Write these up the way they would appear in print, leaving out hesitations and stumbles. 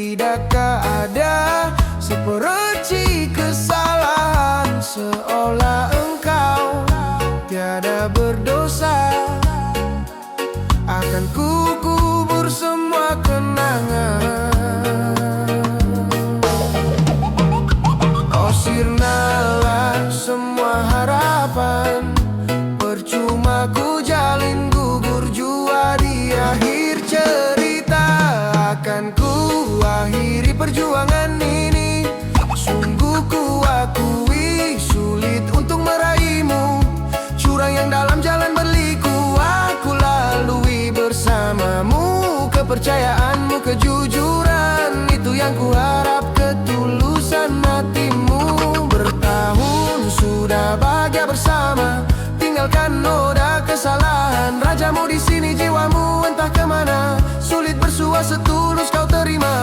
tidakkah ada seperti kesalahan, seolah engkau tiada berdosa. Akan ku kubur semua kenangan. Oh sirnalah semua harapan, percuma ku jalin gugur jua di akhir cerita. Akan ku akhiri perjuangan ini, sungguh ku akui sulit untuk meraihmu. Jurang yang dalam jalan berliku aku lalui bersamamu. Kepercayaanmu, kejujuran, itu yang ku harap, ketulusan hatimu. Bertahun sudah bahagia bersama, tinggalkan noda kesalahan. Rajamu di sini, jiwamu entah kemana, sulit bersua setulus kau terima.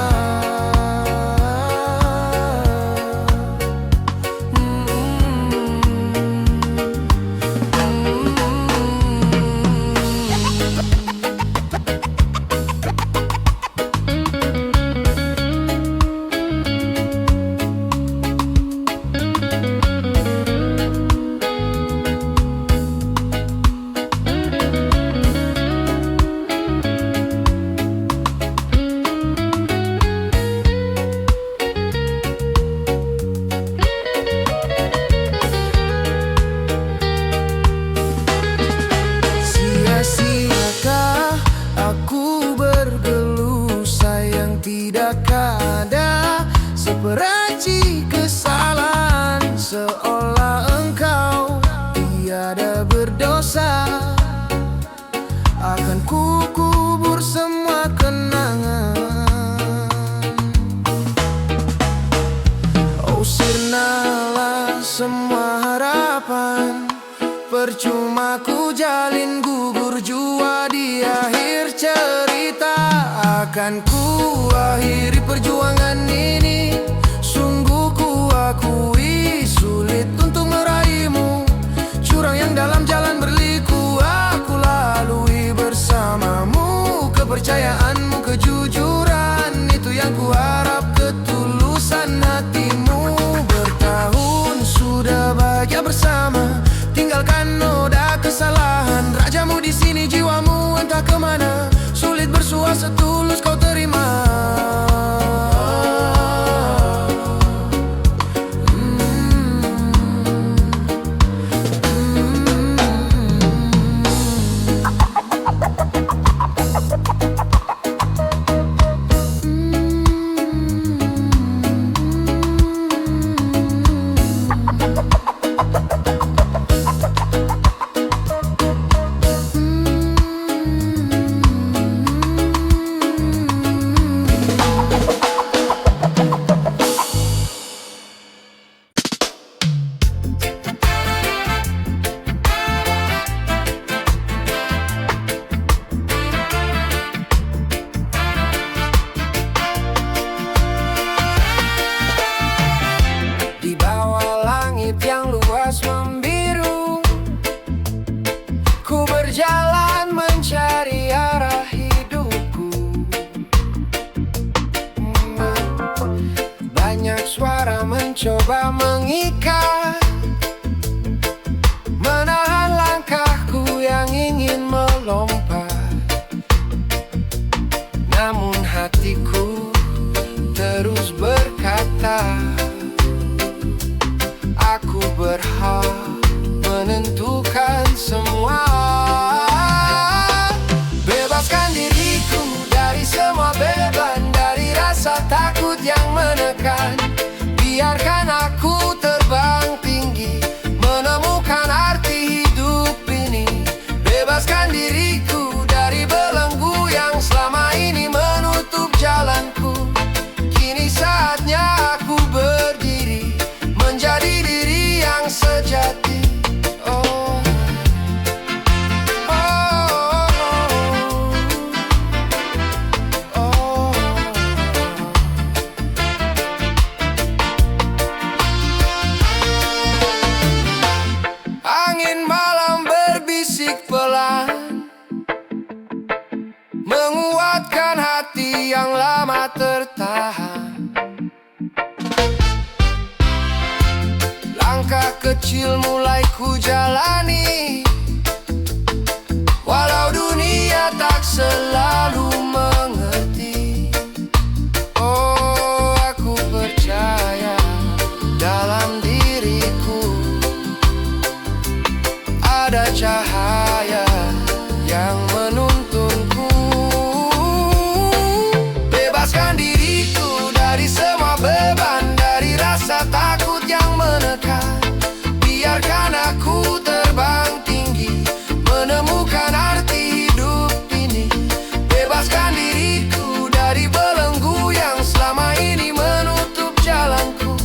Sia-siakah aku bergeluh sayang, tidakkah ada seperti kesalahan, seolah engkau tiada berdosa. Akan ku kubur semua kenangan. Oh sirnalah semua harapan, percuma ku jalin gugur jua di akhir cerita. Akan ku akhiri perjuangan ini, sungguh ku akui sulit untuk meraihmu. Jurang yang dalam jalan berliku aku lalui bersamamu. Kepercayaanmu, kejujuran, itu yang ku harap, ketulusan hatimu. Bertahun sudah bahagia bersama, tinggalkan noda kesalahan. Rajamu di sini, jiwamu entah kemana, sulit bersua setulus kau terima. Yang luas membiru, ku berjalan mencari arah hidupku. Banyak suara mencoba mengikat, menahan langkahku yang ingin melompat. Namun hatiku terus berkata, aku berhak menentukan semua. Bebaskan diriku dari semua beban, dari rasa takut yang menekan. Biarkan aku terbang tinggi hati yang lama tertahan. Langkah kecil mulai ku jalani, walau dunia tak selalu mengerti. Oh, aku percaya dalam diriku ada cahaya yang menuntunku. Bebaskan diriku dari semua beban, dari rasa takut yang menekan. Biarkan aku terbang tinggi, menemukan arti hidup ini. Bebaskan diriku dari belenggu yang selama ini menutup jalanku.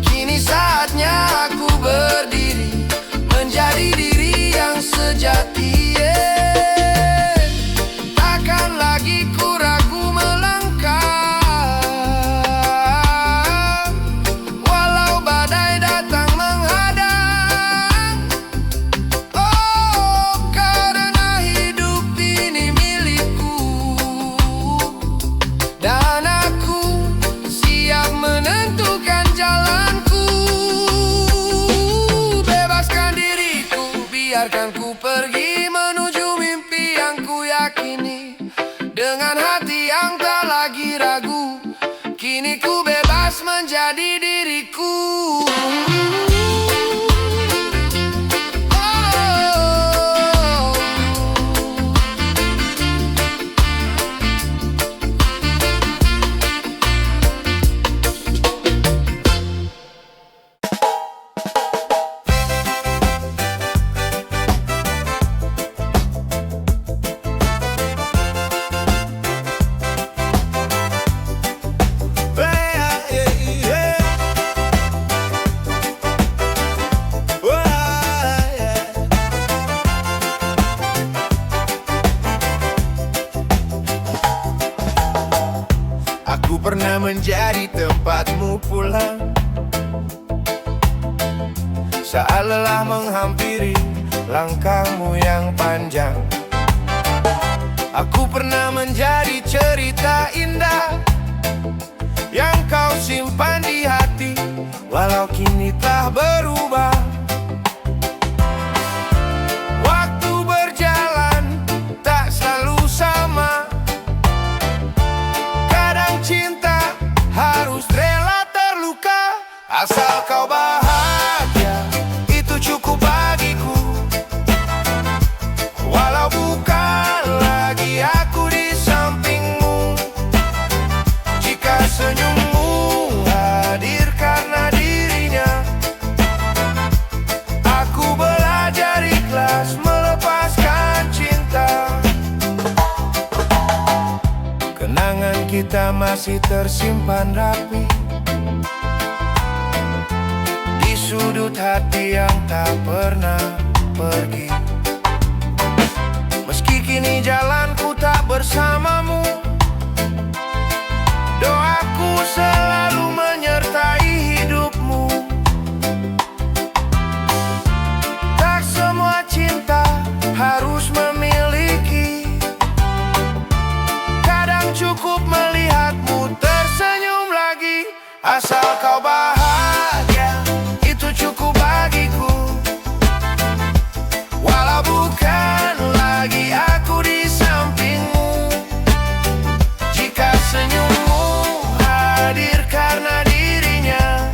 Kini saatnya aku berdiri, menjadi diri yang sejati. Takkan lagi ku ragu melangkah, walau badai datang menghadang. Oh, karena hidup ini milikku, dan aku siap menentukan jalanku. Bebaskan diriku, biarkan ku pergi menuju mimpi yang ku yakini. Dengan hati yang tak lagi ragu, kini ku bebas menjadi diriku. Oh. Aku pernah menjadi tempatmu pulang saat lelah menghampiri langkahmu yang panjang. Aku pernah menjadi cerita indah yang kau simpan di hati, walau kini telah berubah. Waktu berjalan tak selalu sama. Kadang cinta harus rela terluka. Asal kau bahagia, itu cukup bagiku. Walau bukan lagi aku di sampingmu, jika senyummu hadir karena dirinya, aku belajar ikhlas melepaskan cinta. Kenangan kita masih tersimpan rapi di sudut hati yang tak pernah pergi. Meski kini jalanku tak bersamamu, doaku selalu menyertai hidupmu. Tak semua cinta harus memiliki, kadang cukup melihatmu tersenyum lagi. Asal kau bahagia, itu cukup bagiku. Walau bukan lagi aku di sampingmu, jika senyummu hadir karena dirinya,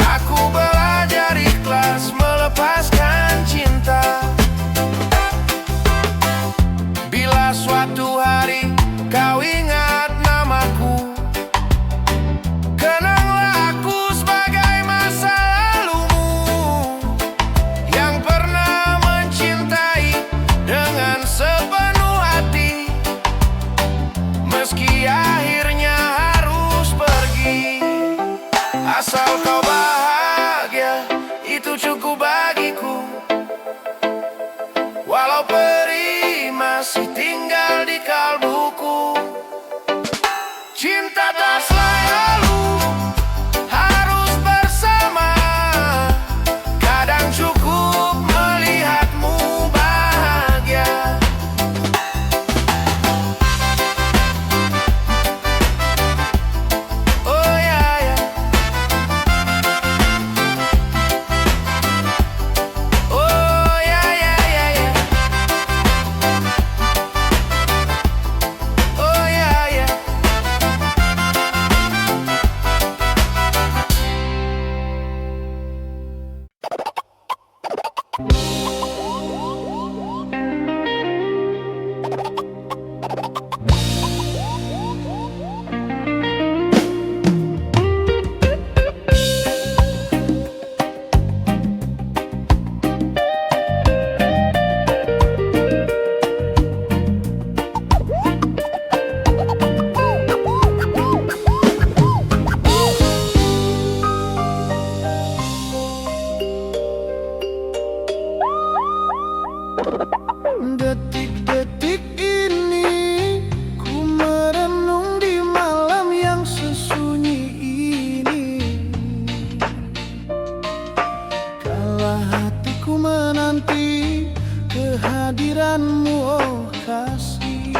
aku belajar ikhlas melepaskan cinta. Bila suatu hari kau ingat namaku, kenanglah aku sebagai masa lalumu yang pernah mencintai dengan sepenuh hati. Meski akhirnya harus pergi, asal kau bahagia, itu cukup bagiku. Walau perih masih tinggal di kalbuku, cinta tak selalu harus bersama. Kadang cukup melihatmu bahagia. Detik-detik ini ku merenung di malam yang sesunyi ini. Kala hatiku menanti kehadiranmu, oh kasih.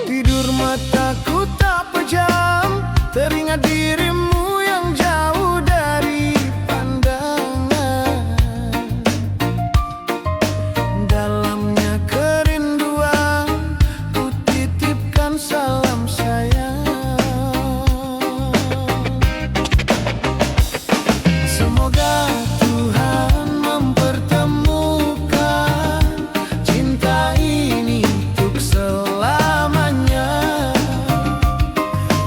Tidur mataku tak pejam, teringat dirimu yang jauh dari pandangan. Dalamnya kerinduan, ku titipkan salam sayang. Semoga Tuhan mempertemukan cinta ini untuk selamanya.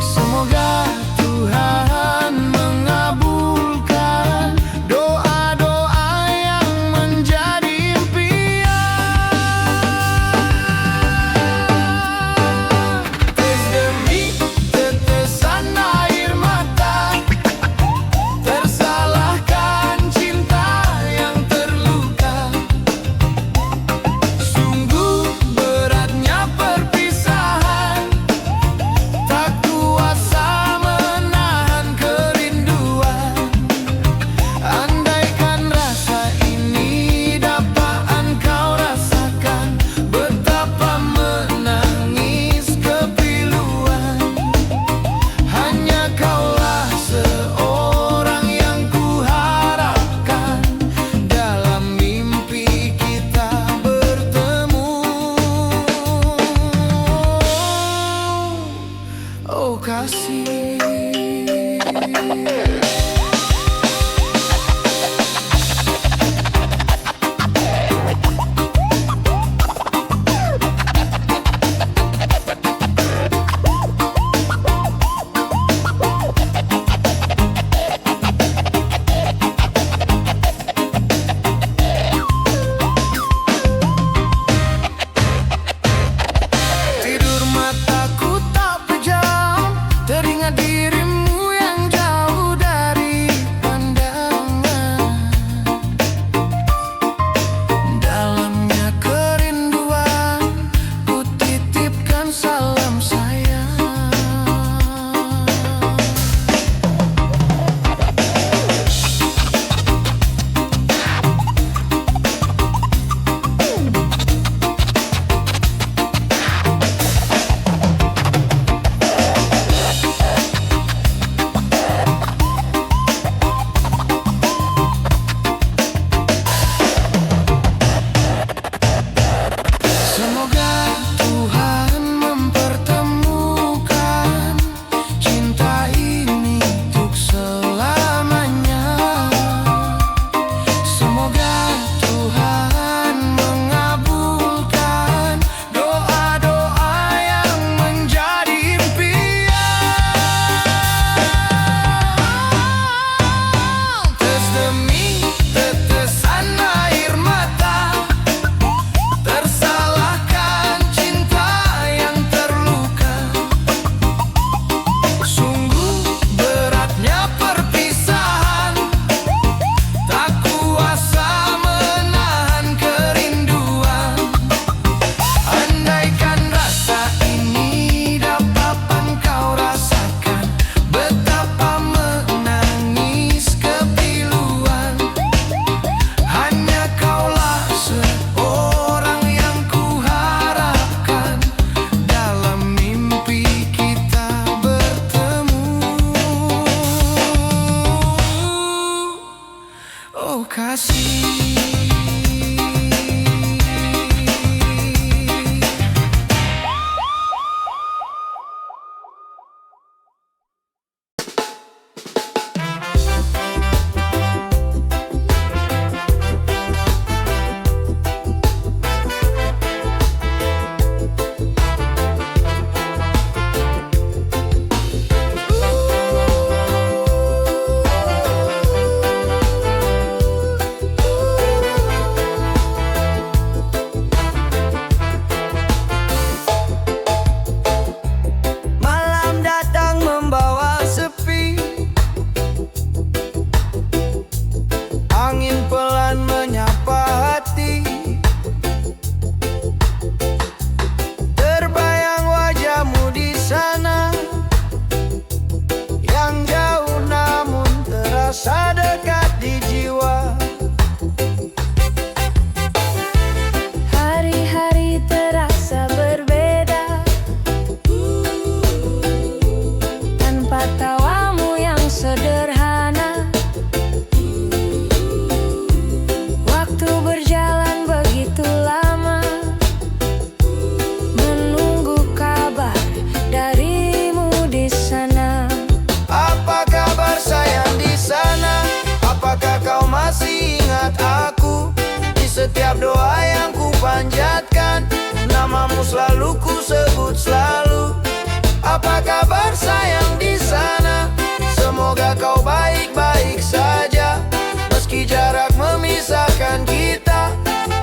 Semoga Tuhan terasa dekat di jiwa. Hari-hari terasa berbeda tanpa tawamu yang sederhana. Waktu berjalan begitu lama, menunggu kabar darimu di sana. Apa kabar sayang di sana? Apakah kau masih ingat aku? Di setiap doa yang ku panjatkan, namamu selalu ku sebut selalu. Apa kabar sayang di sana? Semoga kau baik-baik saja. Meski jarak memisahkan kita,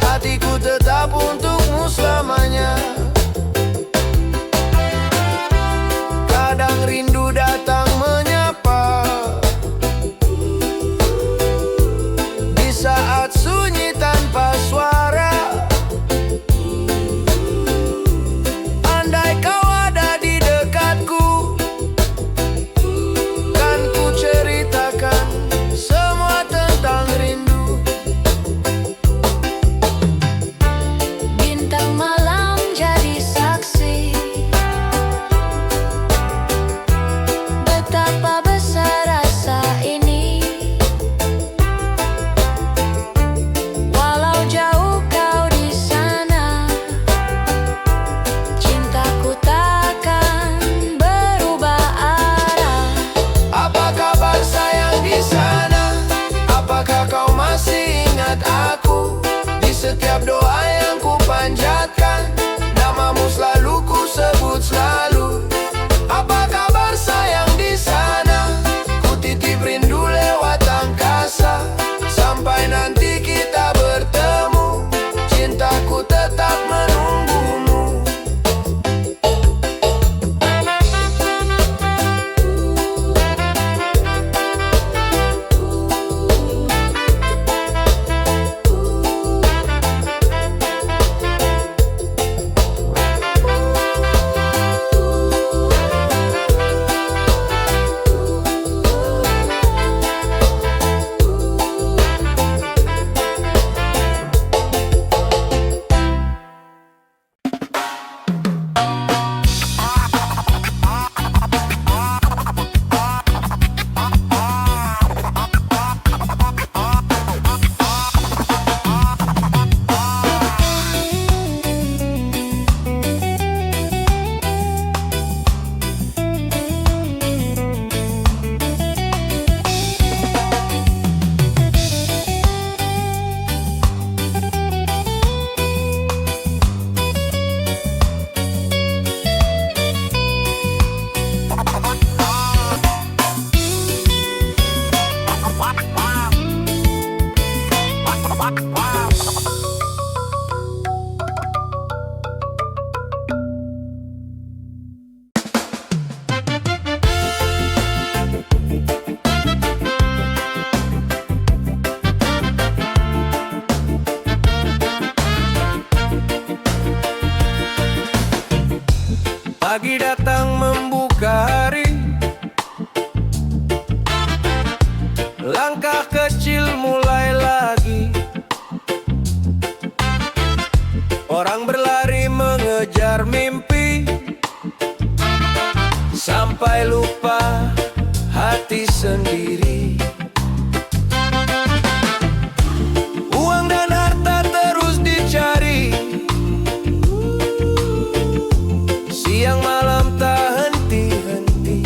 hatiku tetap untukmu selamanya. Kadang rindu datang menyapa di saat sunyi tanpa suara. Andai kau ada di dekatku, kan ku ceritakan semua tentang rindu. Bintang malam jadi saksi betapa besar rasa ini. Walau jauh kau di sana, cintaku takkan berubah arah. Apa kabar sayang di sana? Apakah kau masih ingat aku? Di setiap doa yang ku panjatkan, namamu selalu ku sebut selalu. Apa kabar sayang di sana? Ku titip rindu lewat angkasa. Sampai nanti kita bertemu, cintaku tetap menunggumu. Pagi datang membuka hari, langkah kecil mulai lagi. Orang berlari mengejar mimpi, sampai lupa hati sendiri. Uang dan harta terus dicari, siang malam tak henti-henti.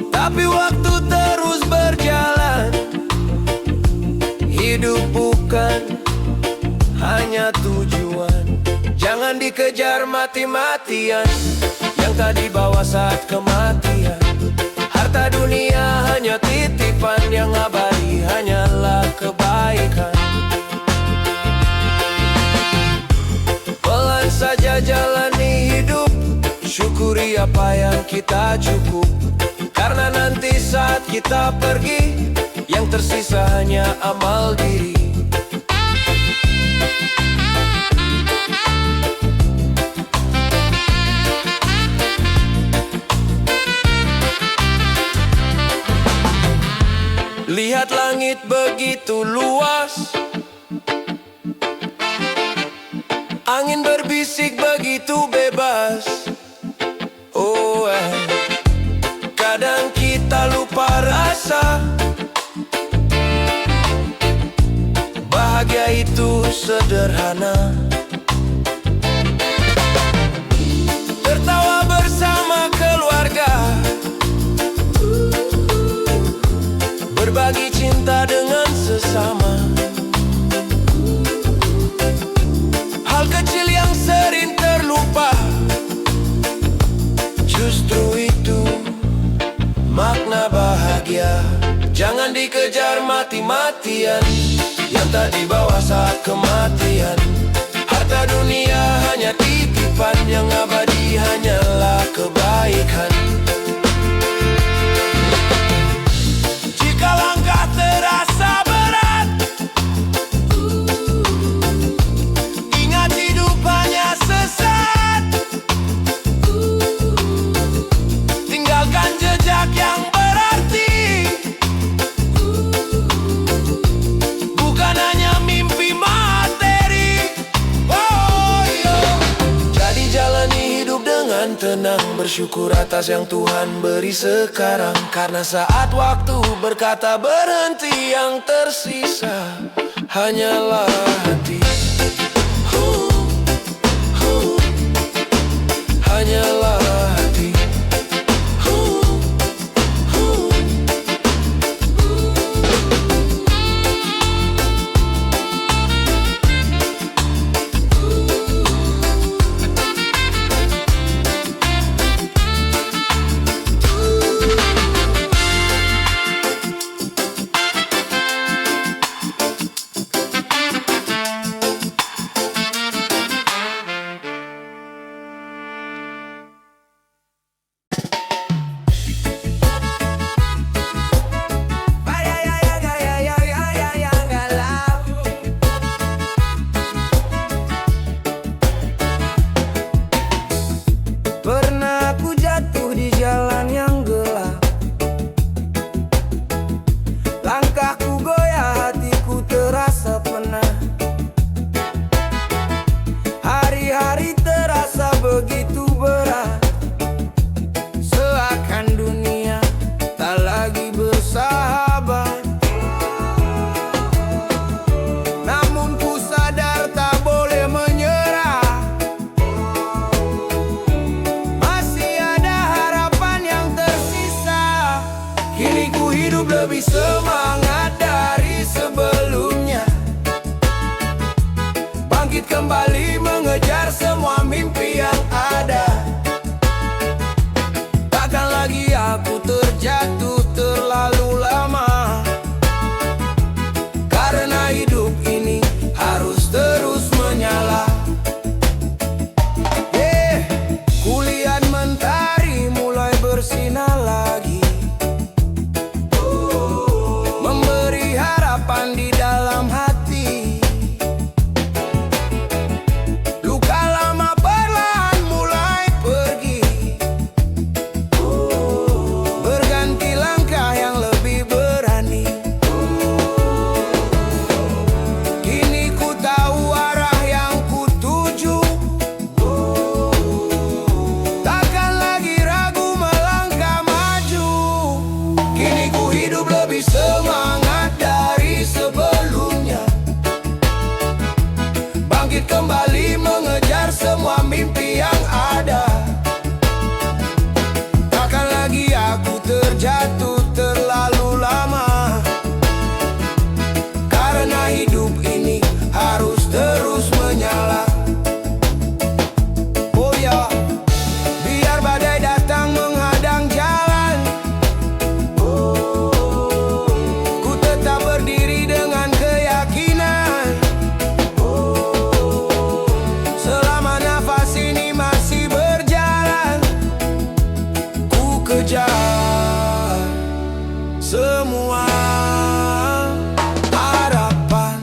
Tapi waktu terus berjalan, hidup bukan hanya tujuan. Jangan dikejar mati-matian yang tak dibawa saat kematian. Harta dunia hanya titipan, yang abadi hanyalah kebaikan. Pelan saja jalani hidup, syukuri apa yang kita cukup. Karena nanti saat kita pergi, yang tersisa hanya amal diri. Lihat langit begitu luas, angin berbisik begitu bebas. Oh, kadang kita lupa rasa bahagia itu sederhana. Tertawa bersama keluarga, berbagi cinta dengan sesama. Hal kecil yang sering terlupa, justru itu makna bahagia. Jangan dikejar mati-matian yang tak dibawa saat kematian. Harta dunia hanya titipan, yang abadi hanyalah kebaikan. Jika langkah terasa berat, ingat hidup hanya sesaat. Tinggalkan jejak yang berarti, bukan hanya mimpi materi. Oh, yo. Jadi jalani hidup dengan tenang, bersyukur atas yang Tuhan beri sekarang. Karena saat waktu berkata berhenti, yang tersisa hanyalah hati. Hanyalah hati. Pernah aku jatuh di jalan yang gelap, langkahku goyah, hatiku terasa penat. Hari-hari terasa begitu berat, seakan dunia tak lagi bersahabat. Namun ku sadar tak boleh menyerah, masih ada harapan yang tersisa. Kini ku hidup lebih semangat dari sebelumnya, bangkit kembali mengejar semua mimpi yang ada. Takkan lagi aku terjatuh terlalu lama, karena hidup ini harus terus menyala. Kulihat mentari mulai bersinar lagi, memberi harapan di dalam hati. Luka lama perlahan mulai pergi, berganti langkah yang lebih berani. Kini ku tahu arah yang ku tuju, takkan lagi ragu melangkah maju. Kini ku hidup lebih semangat dari sebelumnya, bangkit kembali mengejar semua mimpi yang ada. Takkan lagi aku terjatuh terlalu lama, karena hidup ini harus terus menyala. Oh ya, biar badai datang menghadang jalan, ku tetap berdiri dengan keyakinan. Selama nafas ini masih berjalan, ku kejar semua harapan.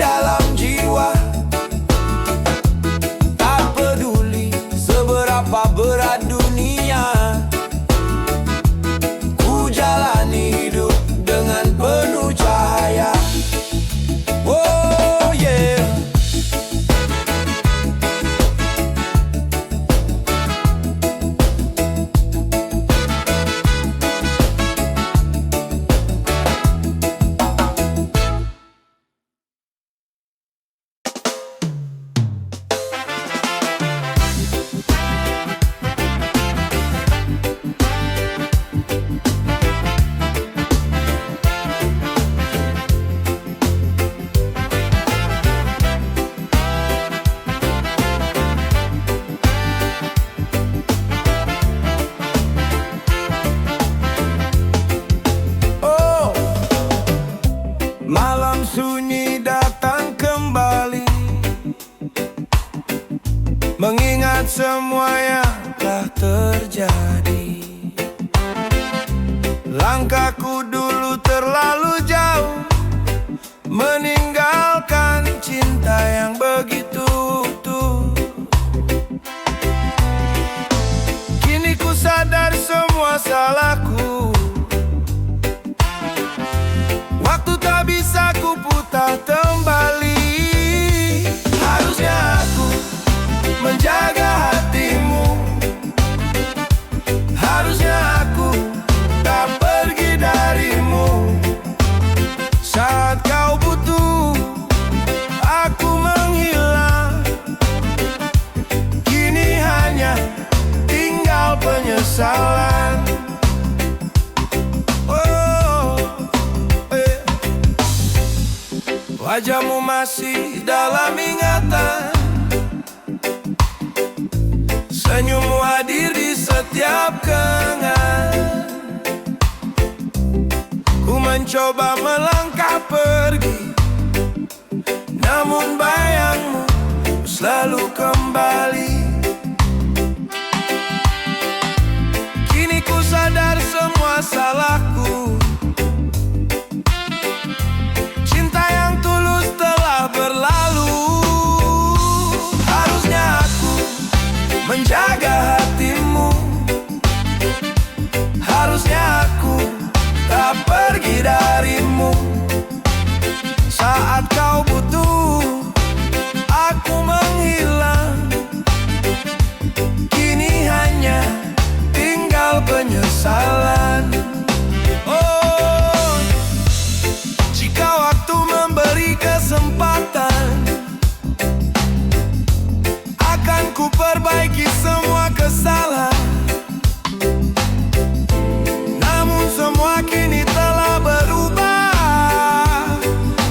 dalam jiwa. Tak peduli seberapa berat dunia, ku jalani hidup dengan penuh cahaya. Oh yeah. Malam sunyi datang kembali, mengingat semua yang telah terjadi. Langkahku dulu terlalu jauh, meninggalkan cinta yang begitu utuh. Kini ku sadar semua salahku, waktu tak bisa ku putar kembali. Harusnya aku menjaga hatimu, harusnya aku tak pergi darimu. Saat kau butuh, aku menghilang. Kini hanya tinggal penyesalan. Wajahmu masih dalam ingatan, senyummu hadir di setiap kenangan. Ku mencoba melangkah pergi, namun bayangmu selalu kembali. Kini ku sadar semua salahku, berlalu. Harusnya aku menjaga hatimu, harusnya aku tak pergi darimu. Saat kau butuh, aku menghilang. Kini hanya tinggal penyesalan. Oh, jika waktu memberi kesempatan, akan ku perbaiki semua kesalahan. Namun semua kini telah berubah,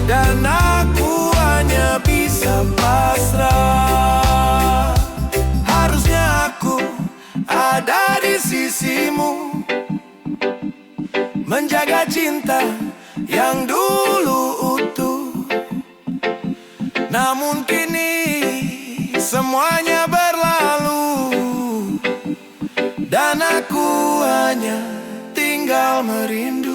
dan aku hanya bisa pasrah. Harusnya aku ada di sisimu, menjaga cinta yang dulu utuh. Namun kini semuanya berlalu, dan aku hanya tinggal merindu.